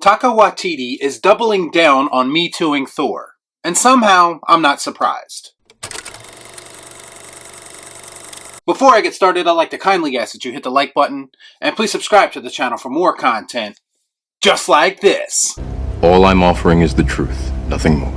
Taika Waititi is doubling down on metooing Thor, and somehow I'm not surprised. Before I get started, I'd like to kindly ask that you hit the like button, and please subscribe to the channel for more content just like this. All I'm offering is the truth, nothing more.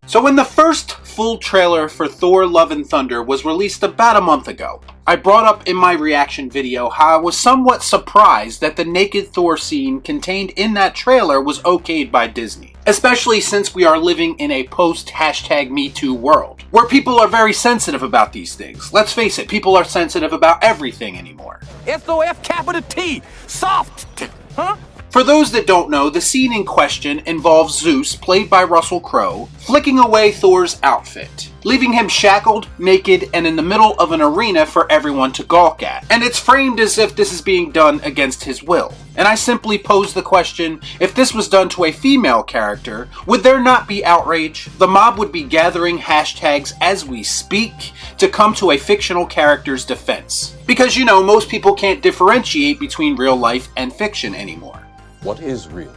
So when the first full trailer for Thor Love and Thunder was released about a month ago, I brought up in my reaction video how I was somewhat surprised that the naked Thor scene contained in that trailer was okayed by Disney. Especially since we are living in a post-#MeToo world, where people are very sensitive about these things. Let's face it, people are sensitive about everything anymore. S-O-F-capital-T, soft, huh? For those that don't know, the scene in question involves Zeus, played by Russell Crowe, flicking away Thor's outfit, leaving him shackled, naked, and in the middle of an arena for everyone to gawk at. And it's framed as if this is being done against his will. And I simply pose the question, if this was done to a female character, would there not be outrage? The mob would be gathering hashtags as we speak to come to a fictional character's defense. Because, you know, most people can't differentiate between real life and fiction anymore. What is real?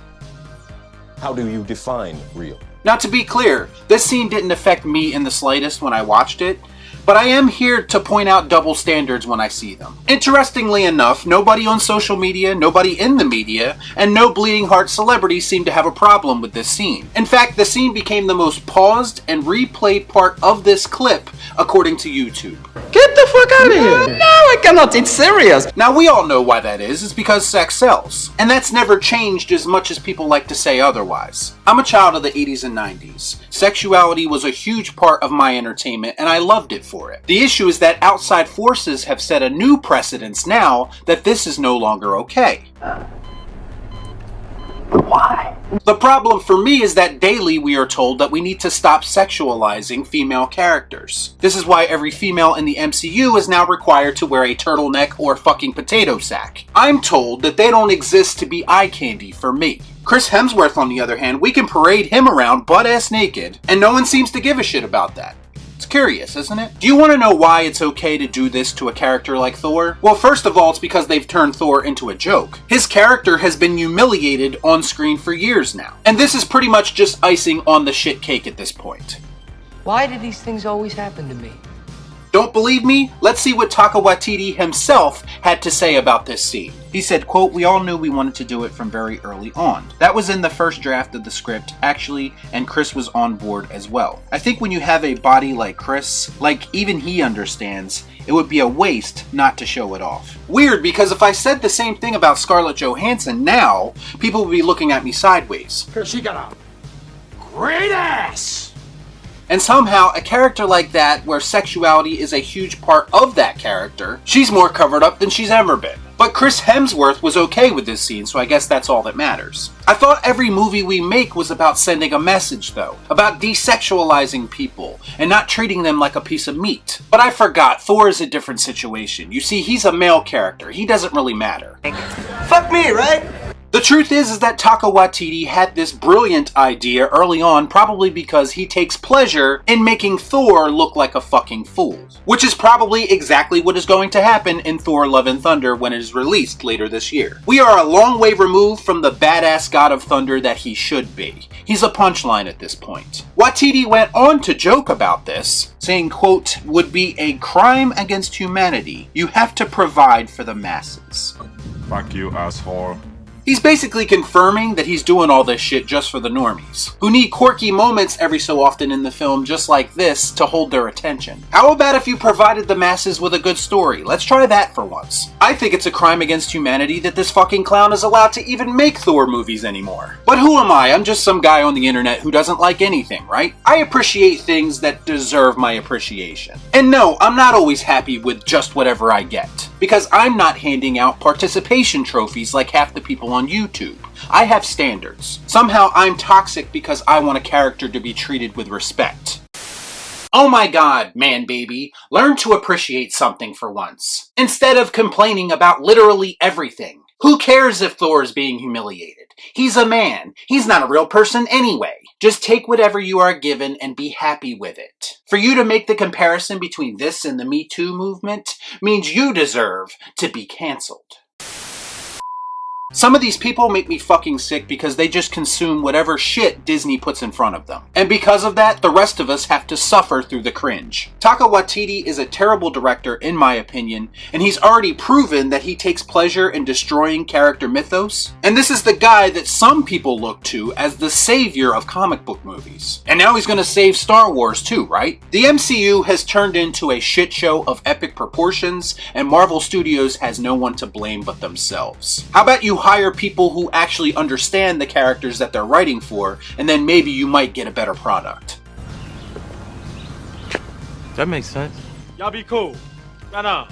How do you define real? Now, to be clear, this scene didn't affect me in the slightest when I watched it, but I am here to point out double standards when I see them. Interestingly enough, nobody on social media, nobody in the media, and no bleeding heart celebrities seem to have a problem with this scene. In fact, the scene became the most paused and replayed part of this clip, according to YouTube. Get the fuck out of here! No, I cannot, it's serious! Now, we all know why that is. It's because sex sells. And that's never changed as much as people like to say otherwise. I'm a child of the 80s and 90s. Sexuality was a huge part of my entertainment, and I loved it for it. The issue is that outside forces have set a new precedence now that this is no longer okay. Why? The problem for me is that daily we are told that we need to stop sexualizing female characters. This is why every female in the MCU is now required to wear a turtleneck or fucking potato sack. I'm told that they don't exist to be eye candy for me. Chris Hemsworth, on the other hand, we can parade him around butt-ass naked, and no one seems to give a shit about that. It's curious, isn't it? Do you want to know why it's okay to do this to a character like Thor? Well, first of all, it's because they've turned Thor into a joke. His character has been humiliated on screen for years now. And this is pretty much just icing on the shit cake at this point. Why do these things always happen to me? Don't believe me? Let's see what Taika Waititi himself had to say about this scene. He said, quote, "We all knew we wanted to do it from very early on. That was in the first draft of the script, actually, and Chris was on board as well. I think when you have a body like Chris, like even he understands, it would be a waste not to show it off." Weird, because if I said the same thing about Scarlett Johansson now, people would be looking at me sideways. She got a great ass! And somehow, a character like that, where sexuality is a huge part of that character, she's more covered up than she's ever been. But Chris Hemsworth was okay with this scene, so I guess that's all that matters. I thought every movie we make was about sending a message, though. About desexualizing people, and not treating them like a piece of meat. But I forgot, Thor is a different situation. You see, he's a male character. He doesn't really matter. Fuck me, right? The truth is that Taika Waititi had this brilliant idea early on, probably because he takes pleasure in making Thor look like a fucking fool. Which is probably exactly what is going to happen in Thor Love and Thunder when it is released later this year. We are a long way removed from the badass god of thunder that he should be. He's a punchline at this point. Waititi went on to joke about this, saying, quote, "Would be a crime against humanity. You have to provide for the masses." Fuck you, asshole. He's basically confirming that he's doing all this shit just for the normies, who need quirky moments every so often in the film just like this to hold their attention. How about if you provided the masses with a good story? Let's try that for once. I think it's a crime against humanity that this fucking clown is allowed to even make Thor movies anymore. But who am I? I'm just some guy on the internet who doesn't like anything, right? I appreciate things that deserve my appreciation. And no, I'm not always happy with just whatever I get, because I'm not handing out participation trophies like half the people on YouTube. I have standards. Somehow I'm toxic because I want a character to be treated with respect. Oh my god, man baby, learn to appreciate something for once, instead of complaining about literally everything. Who cares if Thor is being humiliated? He's a man. He's not a real person anyway. Just take whatever you are given and be happy with it. For you to make the comparison between this and the Me Too movement means you deserve to be cancelled. Some of these people make me fucking sick because they just consume whatever shit Disney puts in front of them. And because of that, the rest of us have to suffer through the cringe. Taika Waititi is a terrible director in my opinion, and he's already proven that he takes pleasure in destroying character mythos. And this is the guy that some people look to as the savior of comic book movies. And now he's gonna save Star Wars too, right? The MCU has turned into a shit show of epic proportions, and Marvel Studios has no one to blame but themselves. How about you hire people who actually understand the characters that they're writing for, and then maybe you might get a better product. That makes sense. Y'all be cool. Nah.